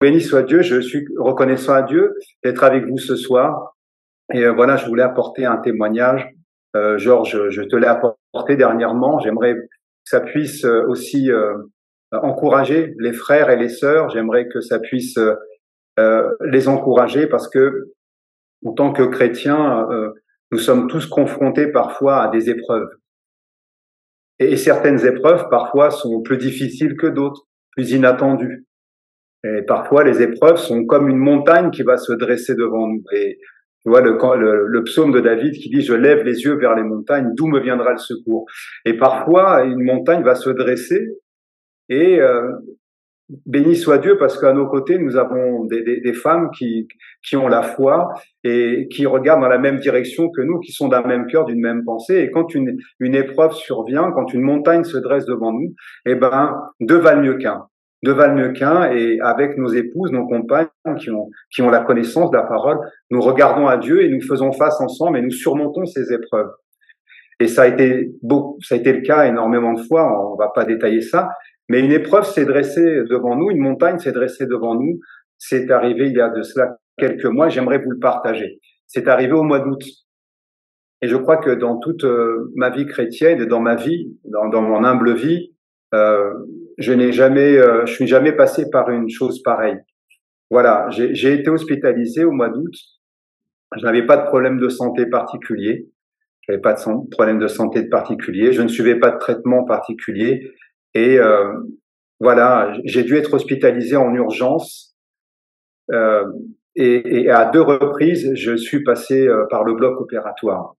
béni soit Dieu, je suis reconnaissant à Dieu d'être avec vous ce soir. Et voilà, je voulais apporter un témoignage. Georges, je te l'ai apporté dernièrement. J'aimerais que ça puisse aussi encourager les frères et les sœurs. J'aimerais que ça puisse les encourager parce que, en tant que chrétiens, nous sommes tous confrontés parfois à des épreuves. Et certaines épreuves, parfois, sont plus difficiles que d'autres, plus inattendues. Et parfois, les épreuves sont comme une montagne qui va se dresser devant nous. Et tu vois le psaume de David qui dit « Je lève les yeux vers les montagnes, d'où me viendra le secours ?» Et parfois, une montagne va se dresser et béni soit Dieu parce qu'à nos côtés, nous avons des femmes qui ont la foi et qui regardent dans la même direction que nous, qui sont d'un même cœur, d'une même pensée. Et quand une épreuve survient, quand une montagne se dresse devant nous, eh ben, deux valent mieux qu'un. Deux valent mieux qu'un, et avec nos épouses, nos compagnes qui ont la connaissance de la parole, nous regardons à Dieu et nous faisons face ensemble et nous surmontons ces épreuves. Et ça a été le cas énormément de fois, on va pas détailler ça, mais une épreuve s'est dressée devant nous, une montagne s'est dressée devant nous. C'est arrivé il y a de cela quelques mois, j'aimerais vous le partager. C'est arrivé au mois d'août. Et je crois que dans toute ma vie chrétienne et dans ma vie, dans mon humble vie, je suis jamais passé par une chose pareille. Voilà, j'ai été hospitalisé au mois d'août. Je n'avais pas de problème de santé particulier. Je n'avais pas de problème de santé particulier. Je ne suivais pas de traitement particulier. Et voilà, j'ai dû être hospitalisé en urgence. Et à deux reprises, je suis passé par le bloc opératoire,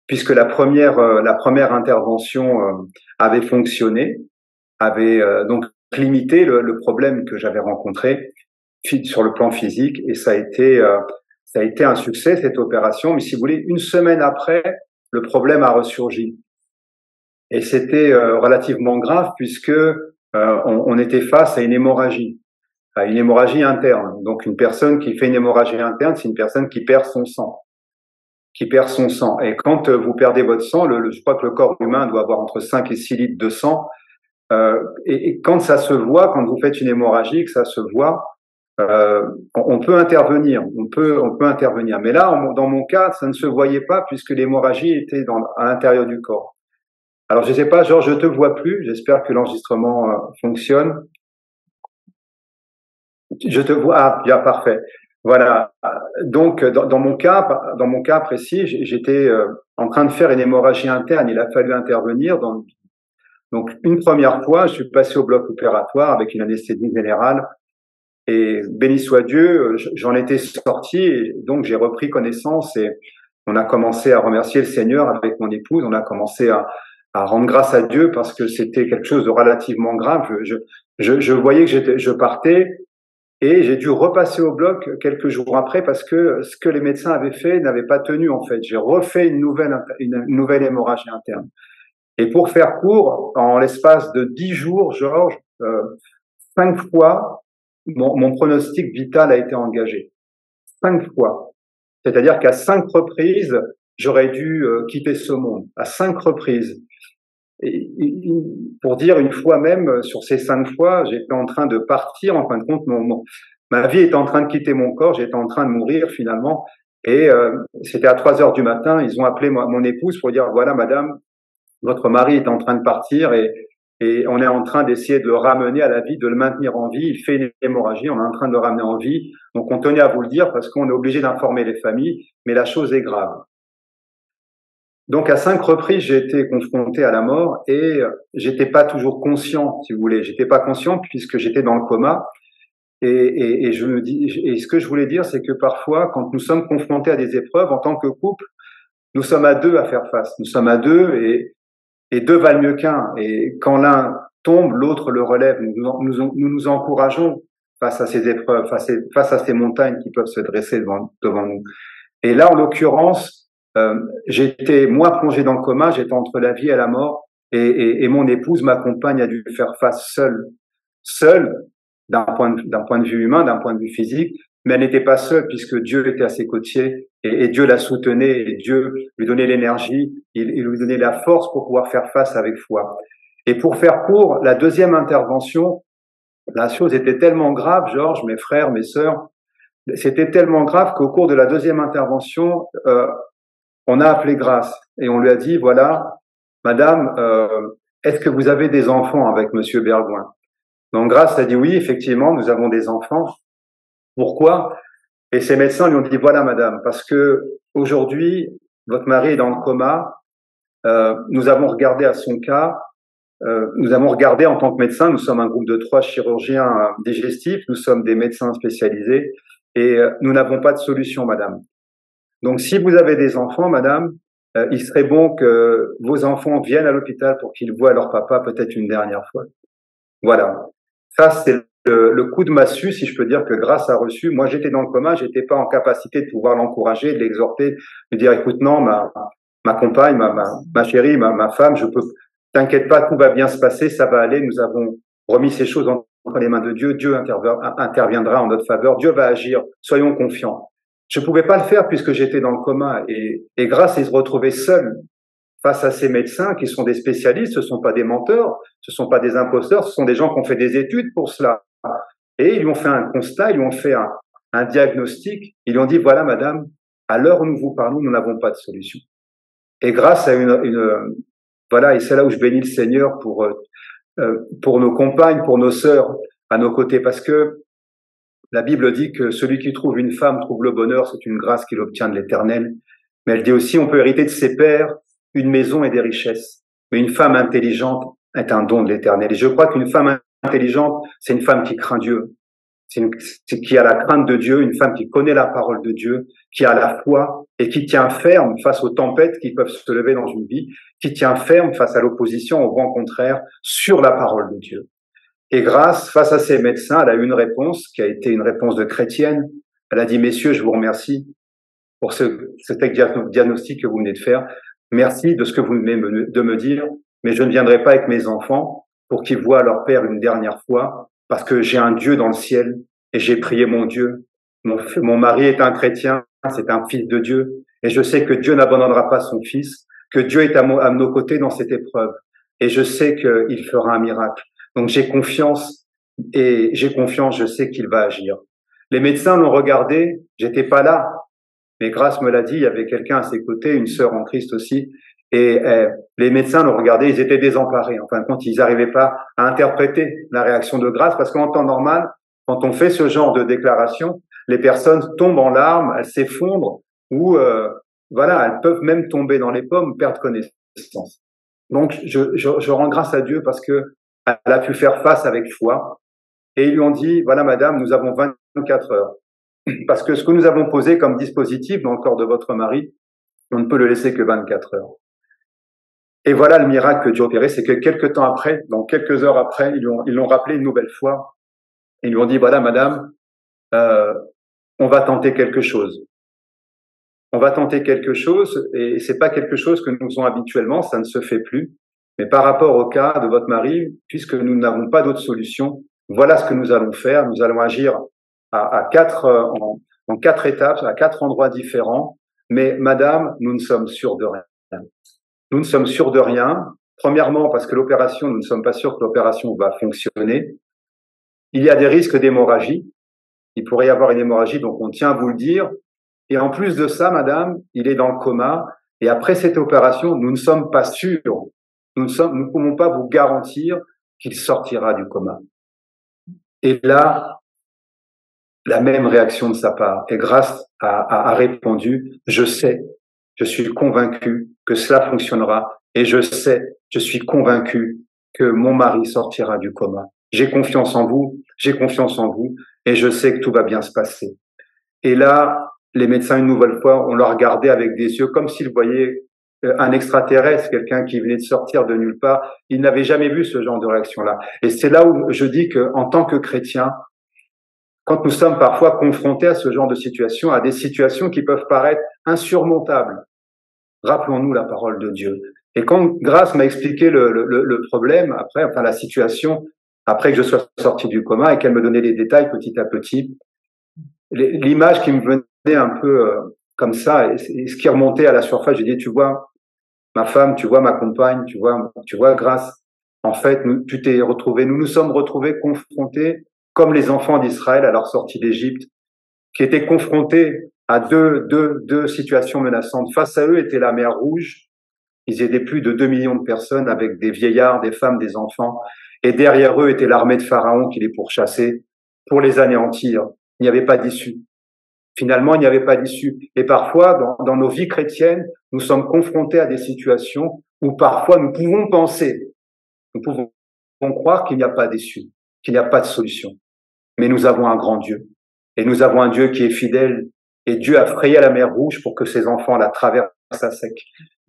puisque la première intervention avait fonctionné, avait donc limité le problème que j'avais rencontré sur le plan physique, et ça a été un succès cette opération. Mais si vous voulez, une semaine après, le problème a ressurgi. Et c'était relativement grave puisque on était face à une hémorragie interne. Donc une personne qui fait une hémorragie interne, c'est une personne qui perd son sang. Et quand vous perdez votre sang, je crois que le corps humain doit avoir entre 5 et 6 litres de sang. Et quand ça se voit, quand vous faites une hémorragie, que ça se voit, on peut intervenir. On peut intervenir. Mais là, dans mon cas, ça ne se voyait pas puisque l'hémorragie était à l'intérieur du corps. Alors, je sais pas, Georges, je te vois plus. J'espère que l'enregistrement fonctionne. Je te vois. Ah, bien, parfait. Voilà. Donc, dans mon cas précis, j'étais en train de faire une hémorragie interne. Il a fallu intervenir. Donc, une première fois, je suis passé au bloc opératoire avec une anesthésie générale. Et béni soit Dieu, j'en étais sorti. Et donc, j'ai repris connaissance et on a commencé à remercier le Seigneur avec mon épouse. On a commencé à rendre grâce à Dieu parce que c'était quelque chose de relativement grave. Je voyais que je partais et j'ai dû repasser au bloc quelques jours après parce que ce que les médecins avaient fait n'avait pas tenu en fait. J'ai refait une nouvelle hémorragie interne. Et pour faire court, en l'espace de 10 jours, Georges, 5 fois, mon pronostic vital a été engagé. 5 fois. C'est-à-dire qu'à 5 reprises, j'aurais dû quitter ce monde. À 5 reprises. Et pour dire, une fois même, sur ces 5 fois, j'étais en train de partir. En fin de compte, ma vie était en train de quitter mon corps. J'étais en train de mourir finalement. Et c'était à 3 heures du matin. Ils ont appelé mon épouse pour dire, voilà, madame, votre mari est en train de partir et on est en train d'essayer de le ramener à la vie, de le maintenir en vie. Il fait une hémorragie, on est en train de le ramener en vie. Donc on tenait à vous le dire parce qu'on est obligé d'informer les familles, mais la chose est grave. Donc à 5 reprises, j'ai été confronté à la mort et j'étais pas toujours conscient, si vous voulez. J'étais pas conscient puisque j'étais dans le coma. Et je me dis, et ce que je voulais dire, c'est que parfois, quand nous sommes confrontés à des épreuves en tant que couple, nous sommes à deux à faire face. Nous sommes à deux et deux valent mieux qu'un. Et quand l'un tombe, l'autre le relève. Nous nous encourageons face à ces épreuves, face à ces montagnes qui peuvent se dresser devant nous. Et là, en l'occurrence, j'étais, moi, plongé dans le coma, j'étais entre la vie et la mort, et mon épouse, ma compagne, a dû faire face seule, d'un point de vue humain, d'un point de vue physique, mais elle n'était pas seule puisque Dieu était à ses côtés et Dieu la soutenait et Dieu lui donnait l'énergie, il lui donnait la force pour pouvoir faire face avec foi. Et pour faire court, la deuxième intervention, La chose était tellement grave, Georges, mes frères, mes sœurs, c'était tellement grave qu'au cours de la deuxième intervention, on a appelé Grace et on lui a dit, voilà, Madame, est-ce que vous avez des enfants avec Monsieur Bergouin? Donc Grace a dit oui, effectivement, nous avons des enfants. Pourquoi? Et ces médecins lui ont dit, voilà, Madame, parce que aujourd'hui, votre mari est dans le coma. Nous avons regardé à son cas. Nous avons regardé en tant que médecins. Nous sommes un groupe de 3 chirurgiens digestifs. Nous sommes des médecins spécialisés et nous n'avons pas de solution, Madame. Donc, si vous avez des enfants, Madame, il serait bon que vos enfants viennent à l'hôpital pour qu'ils voient leur papa peut-être une dernière fois. Voilà. Ça, c'est le coup de massue, si je peux dire, que Grace a reçu. Moi, j'étais dans le coma, j'étais pas en capacité de pouvoir l'encourager, de l'exhorter, de dire, écoute, non, ma compagne, ma chérie, ma femme, je peux, t'inquiète pas, tout va bien se passer, ça va aller, nous avons remis ces choses entre les mains de Dieu, Dieu interviendra en notre faveur, Dieu va agir, soyons confiants. Je pouvais pas le faire puisque j'étais dans le coma et Grace, il se retrouvait seul face à ces médecins qui sont des spécialistes, ce sont pas des menteurs, ce sont pas des imposteurs, ce sont des gens qui ont fait des études pour cela. Et ils lui ont fait un constat, ils lui ont fait un diagnostic, ils lui ont dit, voilà, madame, à l'heure où nous vous parlons, nous n'avons pas de solution. Et grâce à voilà, et c'est là où je bénis le Seigneur pour nos compagnes, pour nos sœurs à nos côtés, parce que la Bible dit que celui qui trouve une femme trouve le bonheur, c'est une grâce qu'il obtient de l'Éternel. Mais elle dit aussi, on peut hériter de ses pères une maison et des richesses. Mais une femme intelligente est un don de l'Éternel. Et je crois qu'une femme intelligente, c'est une femme qui craint Dieu. C'est qui a la crainte de Dieu, une femme qui connaît la parole de Dieu, qui a la foi et qui tient ferme face aux tempêtes qui peuvent se lever dans une vie, qui tient ferme face à l'opposition, au vent contraire, sur la parole de Dieu. Et grâce, face à ces médecins, elle a eu une réponse qui a été une réponse de chrétienne. Elle a dit, messieurs, je vous remercie pour ce diagnostic que vous venez de faire. Merci de ce que vous venez de me dire, mais je ne viendrai pas avec mes enfants pour qu'ils voient leur père une dernière fois, parce que j'ai un Dieu dans le ciel et j'ai prié mon Dieu. Mon mari est un chrétien, c'est un fils de Dieu, et je sais que Dieu n'abandonnera pas son fils, que Dieu est à nos côtés dans cette épreuve, et je sais qu'il fera un miracle. Donc j'ai confiance, je sais qu'il va agir. Les médecins l'ont regardé, j'étais pas là, mais Grâce me l'a dit, il y avait quelqu'un à ses côtés, une sœur en Christ aussi, et les médecins l'ont regardé, ils étaient désemparés. En fin de compte, ils n'arrivaient pas à interpréter la réaction de Grâce, parce qu'en temps normal, quand on fait ce genre de déclaration, les personnes tombent en larmes, elles s'effondrent, ou voilà, elles peuvent même tomber dans les pommes, perdre connaissance. Donc, je rends grâce à Dieu parce que elle a pu faire face avec foi. Et ils lui ont dit, voilà, madame, nous avons 24 heures. Parce que ce que nous avons posé comme dispositif dans le corps de votre mari, on ne peut le laisser que 24 heures. Et voilà le miracle que Dieu a opéré, c'est que quelques temps après, donc quelques heures après, ils l'ont rappelé une nouvelle fois. Ils lui ont dit, voilà, madame, on va tenter quelque chose. On va tenter quelque chose, et c'est pas quelque chose que nous faisons habituellement, ça ne se fait plus. Mais par rapport au cas de votre mari, puisque nous n'avons pas d'autre solution, voilà ce que nous allons faire. Nous allons agir en 4 étapes, à 4 endroits différents. Mais madame, nous ne sommes sûrs de rien. Nous ne sommes sûrs de rien. Premièrement, parce que l'opération, nous ne sommes pas sûrs que l'opération va fonctionner. Il y a des risques d'hémorragie. Il pourrait y avoir une hémorragie, donc on tient à vous le dire. Et en plus de ça, madame, il est dans le coma. Et après cette opération, nous ne sommes pas sûrs. Nous ne pouvons pas vous garantir qu'il sortira du coma. Et là, la même réaction de sa part. Et Grâce a répondu, je sais, je suis convaincu que cela fonctionnera. Et je sais, je suis convaincu que mon mari sortira du coma. J'ai confiance en vous, et je sais que tout va bien se passer. Et là, les médecins, une nouvelle fois, on le regardait avec des yeux comme s'ils voyaient un extraterrestre, quelqu'un qui venait de sortir de nulle part. Ils n'avaient jamais vu ce genre de réaction-là. Et c'est là où je dis qu'en tant que chrétien, quand nous sommes parfois confrontés à ce genre de situation, à des situations qui peuvent paraître insurmontables, rappelons-nous la parole de Dieu. Et quand Grâce m'a expliqué le problème, après, enfin la situation, après que je sois sorti du coma et qu'elle me donnait les détails petit à petit, l'image qui me venait un peu comme ça, et ce qui remontait à la surface, je dis, tu vois, ma femme, tu vois, ma compagne, tu vois, Grâce, En fait, nous nous sommes retrouvés confrontés, comme les enfants d'Israël à leur sortie d'Égypte, qui étaient confrontés à deux situations menaçantes. Face à eux était la mer Rouge. Ils étaient plus de 2 millions de personnes avec des vieillards, des femmes, des enfants. Et derrière eux était l'armée de Pharaon qui les pourchassait pour les anéantir. Il n'y avait pas d'issue. Finalement, il n'y avait pas d'issue. Et parfois, dans nos vies chrétiennes, nous sommes confrontés à des situations où parfois nous pouvons penser, nous pouvons croire qu'il n'y a pas d'issue, qu'il n'y a pas de solution. Mais nous avons un grand Dieu. Et nous avons un Dieu qui est fidèle. Et Dieu a frayé la mer Rouge pour que ses enfants la traversent à sec.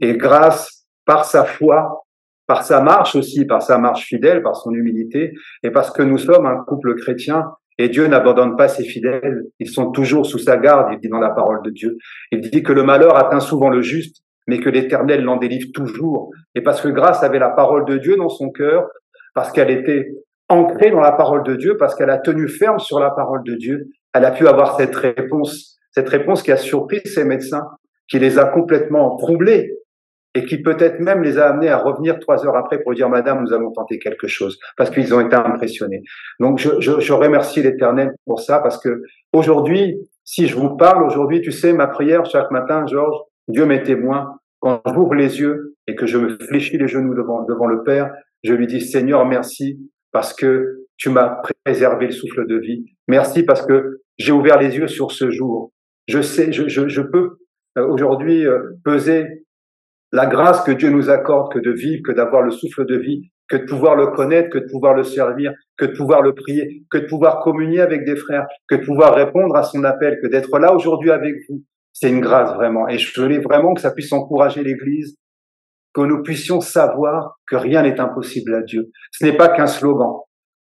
Et grâce, par sa foi, par sa marche aussi, par sa marche fidèle, par son humilité, et parce que nous sommes un couple chrétien, et Dieu n'abandonne pas ses fidèles, ils sont toujours sous sa garde, il dit dans la parole de Dieu. Il dit que le malheur atteint souvent le juste, mais que l'Éternel l'en délivre toujours. Et parce que Grâce avait la parole de Dieu dans son cœur, parce qu'elle était ancrée dans la parole de Dieu, parce qu'elle a tenu ferme sur la parole de Dieu, elle a pu avoir cette réponse qui a surpris ses médecins, qui les a complètement troublés, et qui peut-être même les a amenés à revenir 3 heures après pour dire Madame, nous allons tenter quelque chose, parce qu'ils ont été impressionnés. Donc je remercie l'Éternel pour ça, parce que aujourd'hui, si je vous parle aujourd'hui, tu sais, ma prière chaque matin, Georges, Dieu m'est témoin, quand j'ouvre les yeux et que je me fléchis les genoux devant le Père, je lui dis Seigneur, merci parce que tu m'as préservé le souffle de vie. Merci parce que j'ai ouvert les yeux sur ce jour. Je sais, je peux aujourd'hui peser la grâce que Dieu nous accorde, que de vivre, que d'avoir le souffle de vie, que de pouvoir le connaître, que de pouvoir le servir, que de pouvoir le prier, que de pouvoir communier avec des frères, que de pouvoir répondre à son appel, que d'être là aujourd'hui avec vous. C'est une grâce vraiment. Et je voulais vraiment que ça puisse encourager l'Église, que nous puissions savoir que rien n'est impossible à Dieu. Ce n'est pas qu'un slogan.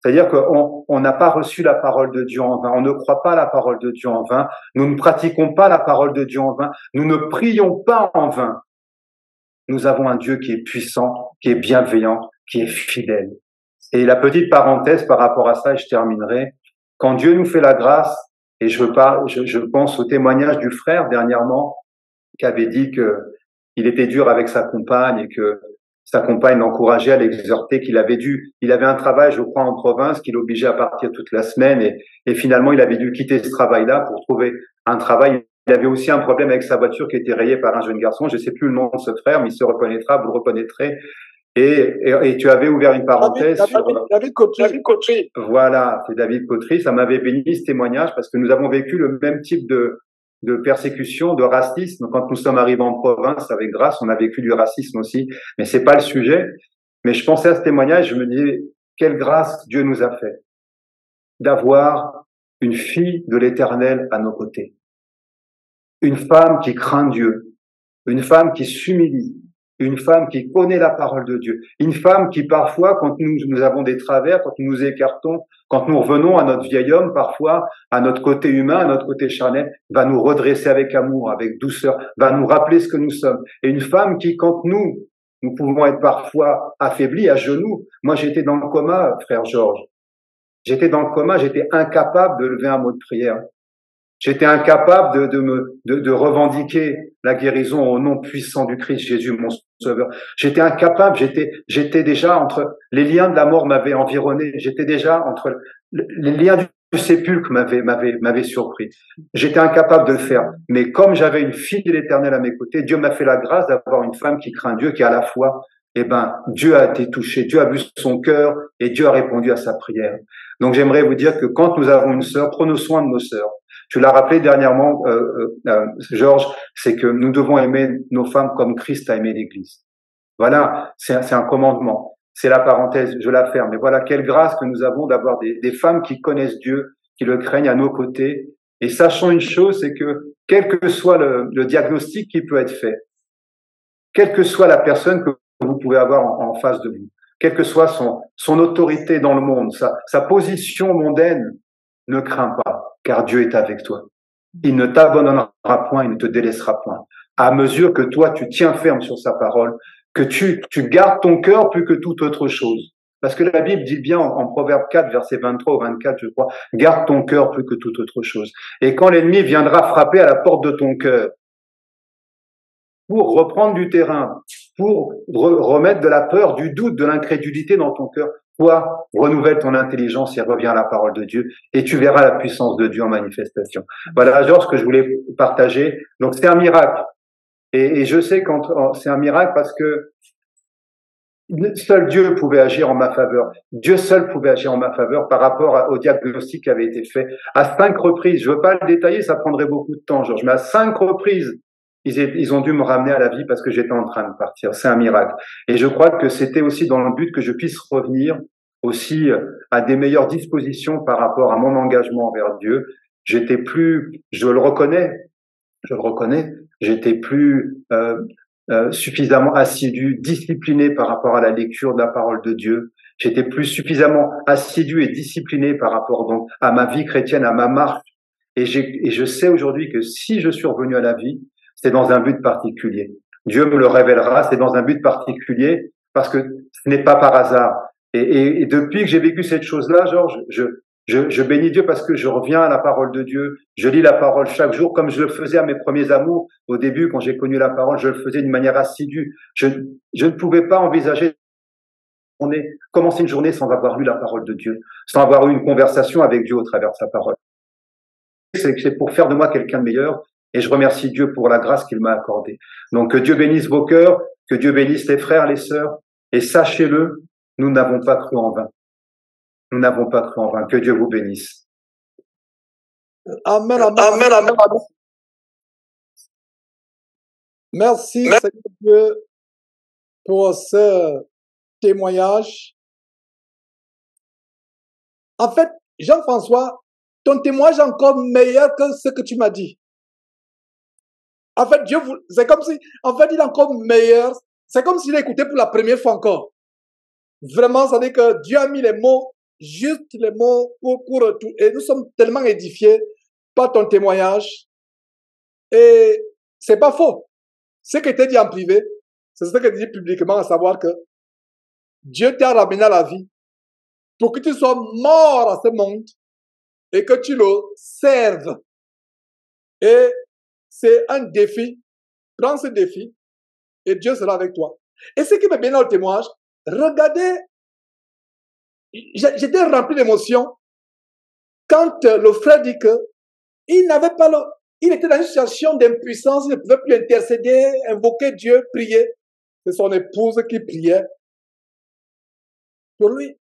C'est-à-dire qu'on n'a pas reçu la parole de Dieu en vain. On ne croit pas la parole de Dieu en vain. Nous ne pratiquons pas la parole de Dieu en vain. Nous ne prions pas en vain. Nous avons un Dieu qui est puissant, qui est bienveillant, qui est fidèle. Et la petite parenthèse par rapport à ça, et je terminerai, quand Dieu nous fait la grâce, et je pense au témoignage du frère dernièrement, qui avait dit que il était dur avec sa compagne et que sa compagne l'encourageait à l'exhorter, il avait un travail, je crois, en province, qui l'obligeait à partir toute la semaine et finalement, il avait dû quitter ce travail-là pour trouver un travail. Il avait aussi un problème avec sa voiture qui était rayée par un jeune garçon. Je ne sais plus le nom de ce frère, mais il se reconnaîtra, vous le reconnaîtrez. Et tu avais ouvert une parenthèse David Cotry. Voilà, c'est David Cotry. Ça m'avait béni ce témoignage parce que nous avons vécu le même type de persécution, de racisme. Quand nous sommes arrivés en province avec Grâce, on a vécu du racisme aussi. Mais c'est pas le sujet. Mais je pensais à ce témoignage, je me disais, quelle grâce Dieu nous a fait d'avoir une fille de l'Éternel à nos côtés. Une femme qui craint Dieu, une femme qui s'humilie, une femme qui connaît la parole de Dieu, une femme qui parfois, quand nous avons des travers, quand nous nous écartons, quand nous revenons à notre vieil homme, parfois à notre côté humain, à notre côté charnel, va nous redresser avec amour, avec douceur, va nous rappeler ce que nous sommes. Et une femme qui, quand nous pouvons être parfois affaiblis, à genoux. Moi, j'étais dans le coma, frère Georges. J'étais dans le coma, j'étais incapable de lever un mot de prière. J'étais incapable de revendiquer la guérison au nom puissant du Christ Jésus, mon Sauveur. J'étais incapable, j'étais déjà entre, les liens de la mort m'avaient environné. J'étais déjà entre, les liens du sépulcre m'avaient surpris. J'étais incapable de le faire. Mais comme j'avais une fille de l'Éternel à mes côtés, Dieu m'a fait la grâce d'avoir une femme qui craint Dieu, qui à la fois, Dieu a été touché, Dieu a vu son cœur et Dieu a répondu à sa prière. Donc j'aimerais vous dire que quand nous avons une sœur, prenons soin de nos sœurs. Tu l'as rappelé dernièrement, Georges, c'est que nous devons aimer nos femmes comme Christ a aimé l'Église. Voilà, c'est un commandement. C'est la parenthèse, je la ferme. Mais voilà, quelle grâce que nous avons d'avoir des femmes qui connaissent Dieu, qui le craignent à nos côtés. Et sachant une chose, c'est que quel que soit le diagnostic qui peut être fait, quelle que soit la personne que vous pouvez avoir en face de vous, quelle que soit son autorité dans le monde, sa position mondaine, ne crains pas, car Dieu est avec toi. Il ne t'abandonnera point, il ne te délaissera point. À mesure que toi, tu tiens ferme sur sa parole, que tu gardes ton cœur plus que toute autre chose. Parce que la Bible dit bien en Proverbe 4, verset 23 ou 24, je crois, garde ton cœur plus que toute autre chose. Et quand l'ennemi viendra frapper à la porte de ton cœur pour reprendre du terrain, pour remettre de la peur, du doute, de l'incrédulité dans ton cœur. Toi, renouvelle ton intelligence et reviens à la parole de Dieu et tu verras la puissance de Dieu en manifestation. Voilà, genre, ce que je voulais partager. Donc, c'est un miracle. Et je sais quand c'est un miracle parce que seul Dieu pouvait agir en ma faveur. Dieu seul pouvait agir en ma faveur par rapport au diagnostic qui avait été fait à 5 reprises. Je veux pas le détailler, ça prendrait beaucoup de temps, Georges, mais à 5 reprises, ils ont dû me ramener à la vie parce que j'étais en train de partir. C'est un miracle. Et je crois que c'était aussi dans le but que je puisse revenir aussi à des meilleures dispositions par rapport à mon engagement envers Dieu. J'étais plus, je le reconnais, j'étais plus suffisamment assidu, discipliné par rapport à la lecture de la parole de Dieu. J'étais plus suffisamment assidu et discipliné par rapport donc à ma vie chrétienne, à ma marche. Et je sais aujourd'hui que si je suis revenu à la vie, c'est dans un but particulier. Dieu me le révélera, c'est dans un but particulier parce que ce n'est pas par hasard. Et depuis que j'ai vécu cette chose-là, Georges, je bénis Dieu parce que je reviens à la parole de Dieu. Je lis la parole chaque jour comme je le faisais à mes premiers amours. Au début, quand j'ai connu la parole, je le faisais d'une manière assidue. Je ne pouvais pas envisager commencer une journée sans avoir lu la parole de Dieu, sans avoir eu une conversation avec Dieu au travers de sa parole. C'est pour faire de moi quelqu'un de meilleur. Et je remercie Dieu pour la grâce qu'il m'a accordée. Donc, que Dieu bénisse vos cœurs, que Dieu bénisse les frères, les sœurs. Et sachez-le, nous n'avons pas cru en vain. Nous n'avons pas cru en vain. Que Dieu vous bénisse. Amen, amen, amen, amen. Merci, Seigneur Dieu, pour ce témoignage. En fait, Jean-François, ton témoignage est encore meilleur que ce que tu m'as dit. En fait, c'est comme si, en fait, il est encore meilleur. C'est comme s'il écoutait pour la première fois encore. Vraiment, ça veut dire que Dieu a mis les mots, juste les mots pour tout. Et nous sommes tellement édifiés par ton témoignage. Et c'est pas faux. Ce que tu dit en privé, c'est ce que tu dis publiquement, à savoir que Dieu t'a ramené à la vie pour que tu sois mort à ce monde et que tu le serves. Et c'est un défi. Prends ce défi et Dieu sera avec toi. Et ce qui me bien dans le témoignage, regardez, j'étais rempli d'émotion quand le frère dit que il n'avait pas il était dans une situation d'impuissance, il ne pouvait plus intercéder, invoquer Dieu, prier. C'est son épouse qui priait pour lui.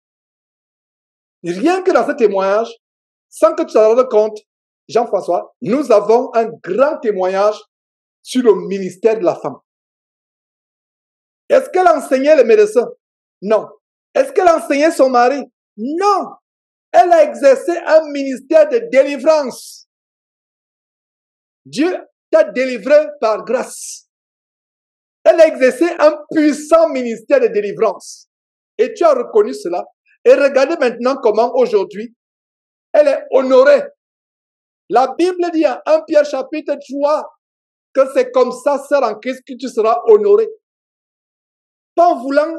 Rien que dans ce témoignage, sans que tu t'en rendes compte, Jean-François, nous avons un grand témoignage sur le ministère de la femme. Est-ce qu'elle enseignait les médecins? Non. Est-ce qu'elle enseignait son mari? Non. Elle a exercé un ministère de délivrance. Dieu t'a délivré par grâce. Elle a exercé un puissant ministère de délivrance. Et tu as reconnu cela. Et regardez maintenant comment aujourd'hui, elle est honorée. La Bible dit en 1 Pierre chapitre 3 que c'est comme ça, sœur en Christ, que tu seras honoré. Pas en voulant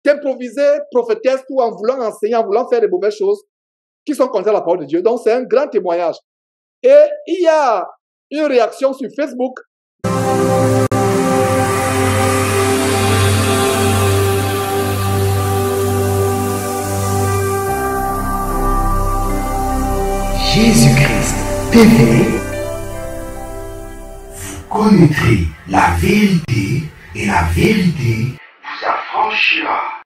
t'improviser prophétesse ou en voulant enseigner, en voulant faire des mauvaises choses qui sont contre la parole de Dieu. Donc c'est un grand témoignage. Et il y a une réaction sur Facebook. Jésus-Christ TV, vous connaîtrez la vérité et la vérité vous affranchira.